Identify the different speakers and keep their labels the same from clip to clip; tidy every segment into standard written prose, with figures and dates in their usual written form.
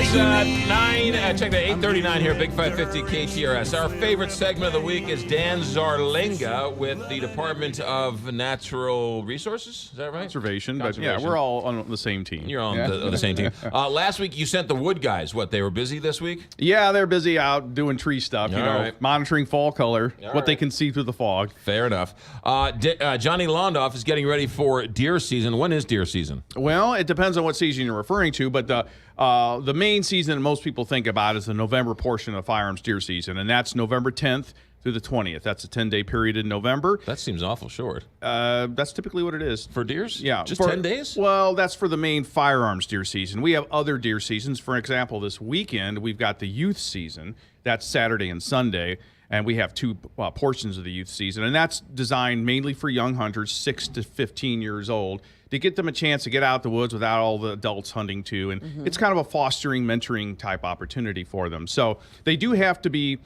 Speaker 1: Check that 8:39 here, Big 550 KTRS. Our favorite segment of the week is Dan Zarlenga with the Department of Natural Resources. Is that right?
Speaker 2: Conservation. But yeah, we're all on the same team.
Speaker 1: You're on the same team. Last week you sent the wood guys. What, they were busy this week?
Speaker 2: Yeah, they're busy out doing tree stuff, monitoring fall color, what they can see through the fog.
Speaker 1: Fair enough. Johnny Londoff is getting ready for deer season. When is deer season?
Speaker 2: Well, it depends on what season you're referring to, but the main season that most people think about is the November portion of firearms deer season, and that's November 10th through the 20th. That's a 10-day period in November.
Speaker 1: That seems awful short.
Speaker 2: That's typically what it is.
Speaker 1: For deers?
Speaker 2: Yeah.
Speaker 1: Just 10 days?
Speaker 2: Well, that's for the main firearms deer season. We have other deer seasons. For example, this weekend, we've got the youth season. That's Saturday and Sunday. And we have two portions of the youth season. And that's designed mainly for young hunters, 6 to 15 years old, to get them a chance to get out the woods without all the adults hunting too. And it's kind of a fostering, mentoring type opportunity for them. So they do have to be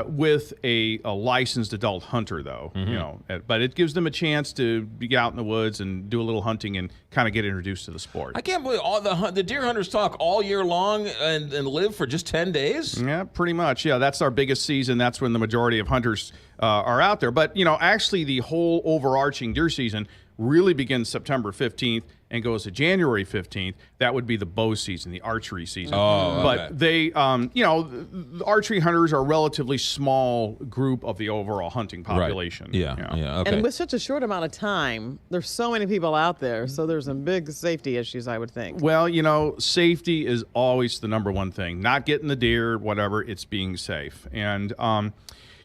Speaker 2: with a licensed adult hunter, though. But it gives them a chance to be out in the woods and do a little hunting and kind of get introduced to the sport.
Speaker 1: I can't believe all the deer hunters talk all year long and live for just 10 days?
Speaker 2: Yeah, pretty much. Yeah, that's our biggest season. That's when the majority of hunters are out there. But, actually the whole overarching deer season really begins September 15th and goes to January 15th. That would be the bow season, the archery season.
Speaker 1: Oh,
Speaker 2: but they, the archery hunters are a relatively small group of the overall hunting population.
Speaker 1: Right. Yeah. Okay.
Speaker 3: And with such a short amount of time, there's so many people out there, so there's some big safety issues, I would think.
Speaker 2: Well, safety is always the number one thing. Not getting the deer, whatever, it's being safe. And,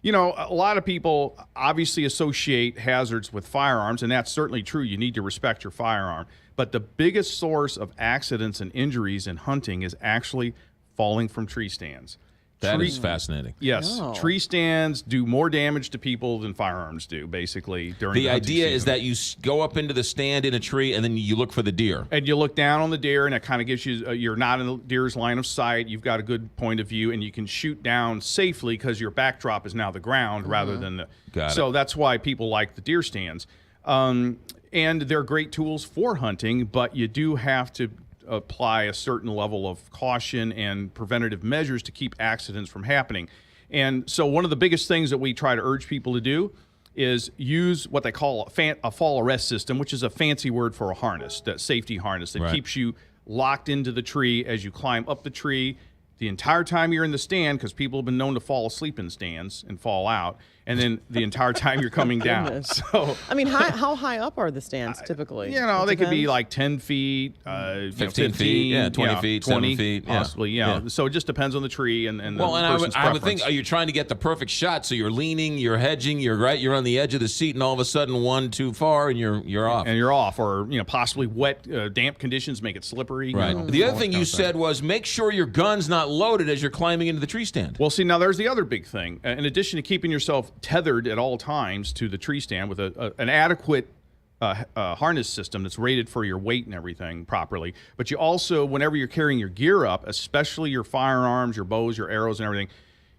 Speaker 2: a lot of people obviously associate hazards with firearms, and that's certainly true. You need to respect your firearm. But the biggest source of accidents and injuries in hunting is actually falling from tree stands.
Speaker 1: That is fascinating.
Speaker 2: Yes.
Speaker 3: Oh.
Speaker 2: Tree stands do more damage to people than firearms do, basically, during the hunting
Speaker 1: idea
Speaker 2: season.
Speaker 1: is that you go up into the stand in a tree, and then you look for the deer.
Speaker 2: And you look down on the deer, and it kind of gives you, you're not in the deer's line of sight. You've got a good point of view, and you can shoot down safely because your backdrop is now the ground rather than the...
Speaker 1: Got it.
Speaker 2: So that's why people like the deer stands. And they're great tools for hunting, but you do have to apply a certain level of caution and preventative measures to keep accidents from happening. And so one of the biggest things that we try to urge people to do is use what they call a fall arrest system, which is a fancy word for a harness, that safety harness that keeps you locked into the tree as you climb up the tree the entire time you're in the stand, because people have been known to fall asleep in stands and fall out, and then the entire time you're coming down. So,
Speaker 3: I mean, how high up are the stands typically?
Speaker 2: They could be like 10 feet,
Speaker 1: 15 feet, 20 feet, 7 feet.
Speaker 2: Possibly, yeah. So it just depends on the tree and the person's
Speaker 1: I would
Speaker 2: preference.
Speaker 1: think, are you trying to get the perfect shot? So you're leaning, you're hedging, you're on the edge of the seat, and all of a sudden one too far, and you're off.
Speaker 2: And you're off, or possibly wet, damp conditions make it slippery.
Speaker 1: Right. The other thing you said was make sure your gun's not loaded as you're climbing into the tree stand.
Speaker 2: Well, see, now there's the other big thing. In addition to keeping yourself tethered at all times to the tree stand with an adequate harness system that's rated for your weight and everything properly, but you also, whenever you're carrying your gear up, especially your firearms, your bows, your arrows, and everything,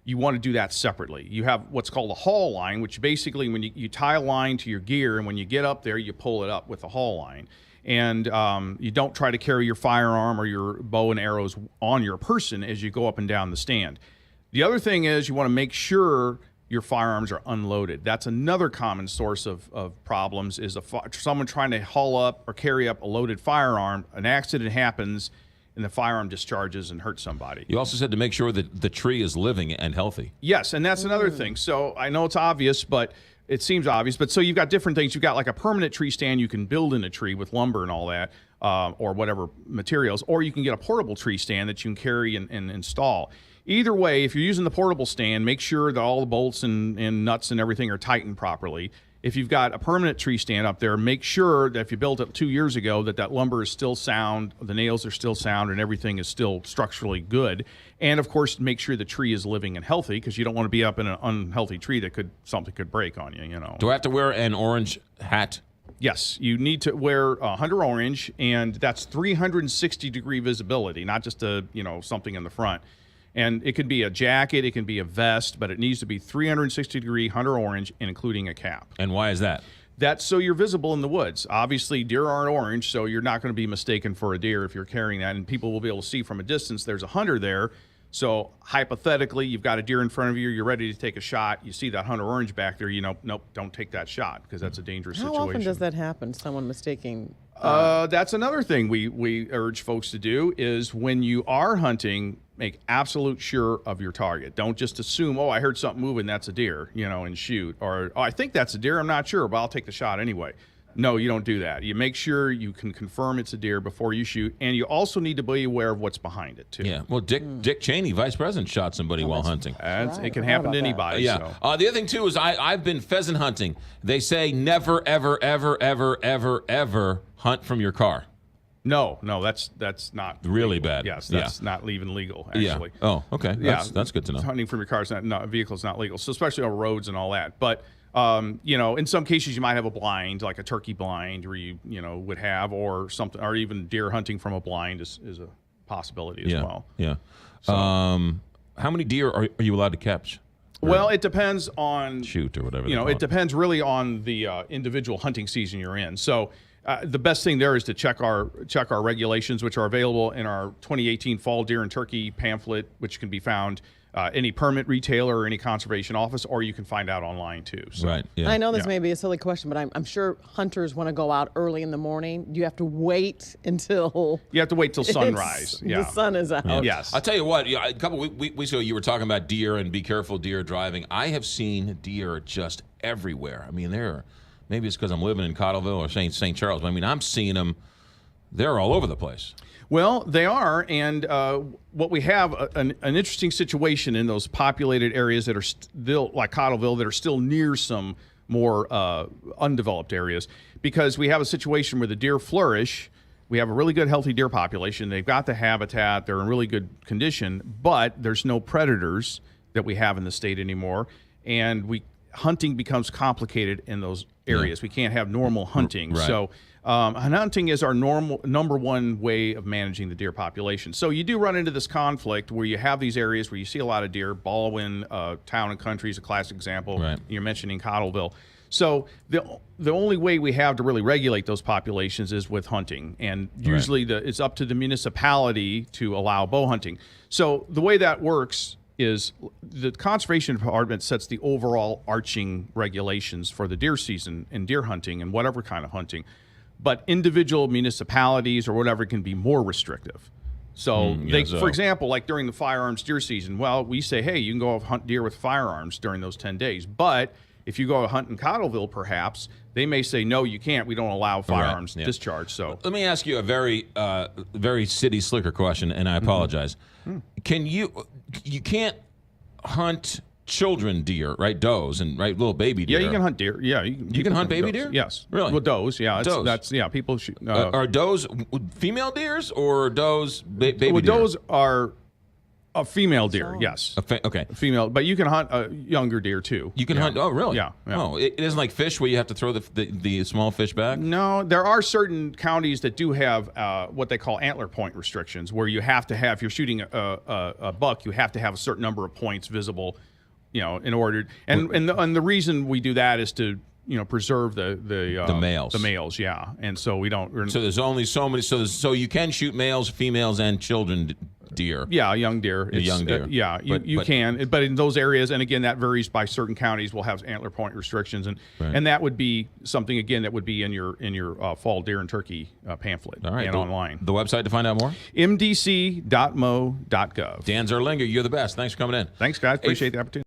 Speaker 2: you want to do that separately. You have what's called a haul line, which basically when you tie a line to your gear, and when you get up there, you pull it up with the haul line. And you don't try to carry your firearm or your bow and arrows on your person as you go up and down the stand. The other thing is you want to make sure your firearms are unloaded. That's another common source of problems, is someone trying to haul up or carry up a loaded firearm. An accident happens, and the firearm discharges and hurts somebody.
Speaker 1: You also said to make sure that the tree is living and healthy.
Speaker 2: Yes, and that's another thing. So I know it's obvious, but it seems obvious. But so you've got different things. You've got like a permanent tree stand you can build in a tree with lumber and all that, or whatever materials, or you can get a portable tree stand that you can carry and install. Either way, if you're using the portable stand, make sure that all the bolts and nuts and everything are tightened properly. If you've got a permanent tree stand up there, make sure that if you built it 2 years ago, that lumber is still sound, the nails are still sound, and everything is still structurally good. And of course, make sure the tree is living and healthy, because you don't want to be up in an unhealthy tree that something could break on you.
Speaker 1: Do I have to wear an orange hat?
Speaker 2: Yes, you need to wear hunter orange, and that's 360-degree visibility, not just something in the front. And it could be a jacket, it can be a vest, but it needs to be 360-degree hunter orange, and including a cap.
Speaker 1: And why is that?
Speaker 2: That's so you're visible in the woods. Obviously, deer aren't orange, so you're not going to be mistaken for a deer if you're carrying that, and people will be able to see from a distance there's a hunter there. So hypothetically, you've got a deer in front of you, you're ready to take a shot, you see that hunter orange back there, nope, don't take that shot because that's a dangerous situation.
Speaker 3: How often does that happen, someone mistaking?
Speaker 2: That's another thing we urge folks to do is when you are hunting, make absolute sure of your target. Don't just assume, I heard something moving, that's a deer, and shoot. Or, I think that's a deer, I'm not sure, but I'll take the shot anyway. No, you don't do that. You make sure you can confirm it's a deer before you shoot, and you also need to be aware of what's behind it, too.
Speaker 1: Yeah, well, Dick Cheney, vice president, shot somebody while hunting.
Speaker 2: It can happen to anybody.
Speaker 1: Yeah.
Speaker 2: So.
Speaker 1: The other thing, too, is I've been pheasant hunting. They say never, ever, ever, ever, ever, ever hunt from your car.
Speaker 2: No, that's not
Speaker 1: really
Speaker 2: legal.
Speaker 1: bad.
Speaker 2: Yes, that's not even legal, actually.
Speaker 1: Yeah. Oh, okay. That's good to know.
Speaker 2: Hunting from your car is not vehicle is not legal, so especially on roads and all that. But in some cases you might have a blind, like a turkey blind, where you would have, or something, or even deer hunting from a blind is a possibility as well.
Speaker 1: Yeah.
Speaker 2: So,
Speaker 1: how many deer are you allowed to catch?
Speaker 2: Well, it depends on
Speaker 1: shoot or whatever.
Speaker 2: It depends really on the individual hunting season you're in. So. The best thing there is to check our regulations, which are available in our 2018 Fall Deer and Turkey pamphlet, which can be found any permit retailer or any conservation office, or you can find out online too. So,
Speaker 1: right. Yeah.
Speaker 3: I know this may be a silly question, but I'm sure hunters want to go out early in the morning. Do you have to wait until?
Speaker 2: You have to wait till sunrise.
Speaker 3: The sun is out.
Speaker 2: Yeah. Yes.
Speaker 1: I'll tell you what. A couple weeks ago, you were talking about deer and be careful deer driving. I have seen deer just everywhere. I mean, maybe it's because I'm living in Cottleville or St. Charles, but I mean, I'm seeing them. They're all over the place.
Speaker 2: Well, they are, and what we have an interesting situation in those populated areas that are still, like Cottleville, that are still near some more undeveloped areas, because we have a situation where the deer flourish. We have a really good, healthy deer population. They've got the habitat. They're in really good condition, but there's no predators that we have in the state anymore, and hunting becomes complicated in those areas. We can't have normal hunting.
Speaker 1: Right.
Speaker 2: So hunting is our number one way of managing the deer population. So you do run into this conflict where you have these areas where you see a lot of deer. Baldwin, Town and Country is a classic example.
Speaker 1: Right.
Speaker 2: You're mentioning Cottleville. So the only way we have to really regulate those populations is with hunting, and usually it's up to the municipality to allow bow hunting. So the way that works is the Conservation Department sets the overall arching regulations for the deer season and deer hunting and whatever kind of hunting, but individual municipalities or whatever can be more restrictive. So for example, like during the firearms deer season, well, we say, hey, you can go hunt deer with firearms during those 10 days. But if you go hunt in Cottleville, perhaps, they may say, no, you can't. We don't allow firearms discharge. So
Speaker 1: let me ask you a very, very city slicker question, and I apologize. Can you can't hunt children deer, right? Does and little baby deer.
Speaker 2: Yeah, you can hunt deer. Yeah, you can
Speaker 1: hunt baby
Speaker 2: does.
Speaker 1: deer.
Speaker 2: Yes,
Speaker 1: really.
Speaker 2: Well, does. Yeah,
Speaker 1: does.
Speaker 2: People shoot.
Speaker 1: Are does female deers or does baby deer?
Speaker 2: Does are a female deer. Yes.
Speaker 1: Okay.
Speaker 2: Female, but you can hunt a younger deer too.
Speaker 1: You can hunt. Oh, really?
Speaker 2: Yeah.
Speaker 1: Oh, it isn't like fish where you have to throw the small fish back.
Speaker 2: No, there are certain counties that do have what they call antler point restrictions, where you have to have, if you're shooting a buck, you have to have a certain number of points visible, in order. And the reason we do that is to preserve the males. The males, yeah. And so we don't.
Speaker 1: So there's only so many. So you can shoot males, females, and children deer.
Speaker 2: Yeah, a young deer.
Speaker 1: Young deer.
Speaker 2: You can, but in those areas, and again, that varies by certain counties. Will have antler point restrictions, and that would be something again that would be in your fall deer and turkey pamphlet and online.
Speaker 1: The website to find out more?
Speaker 2: mdc.mo.gov.
Speaker 1: Dan Zarlinga, you're the best. Thanks for coming in.
Speaker 2: Thanks, guys. Appreciate the opportunity.